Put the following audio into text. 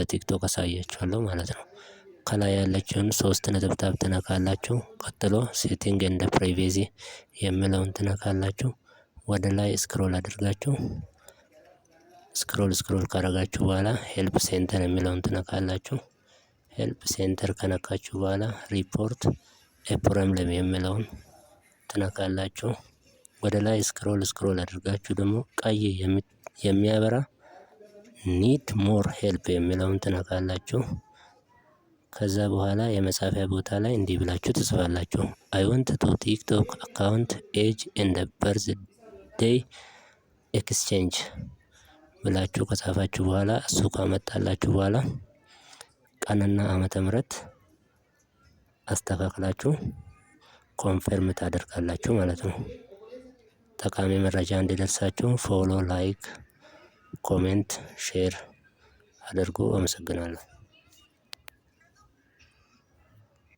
በቲክቶክ አሳያችኋለሁ ማለት ነው። ከላይ ያለችውን 3 ነጥብጣብ ትነካላችሁ። ቀጥሎ ሴቲንግ ኤንድ ፕራይቬሲ የሚለውን ትነካላችሁ። ወደ ላይ ስክሮል አድርጋችሁ ስክሮል ካረጋችሁ በኋላ ሄልፕ ሴንተር የሚለውን ትነካላችሁ። ሄልፕ ሴንተር ከነካችሁ በኋላ ሪፖርት ኤ ፕሮብለም የሚለውን ትነካላችሁ። ወደ ላይ ስክሮል አድርጋችሁ ደግሞ ቀይ የሚያበራ ኒድ ሞር ሄልፕ የሚለውን ትነካላችሁ። ከዛ በኋላ የመጻፊያ ቦታ ላይ እንዲህ ብላችሁ ትጽፋላችሁ። አይ ዋንት ቱ ቲክቶክ አካውንት ኤጅ ኤንድ በርዝ ዴይ ኤክስቼንጅ ብላችሁ ከጻፋችሁ በኋላ እሱ ካመጣላችሁ በኋላ ቀንና ዓመተ ምህረት አስተካክላችሁ ኮንፈርም ታደርጋላችሁ ማለት ነው። ጠቃሚ መረጃ እንዲደርሳችሁ ፎሎ፣ ላይክ፣ ኮሜንት፣ ሼር አድርጉ። አመሰግናለሁ።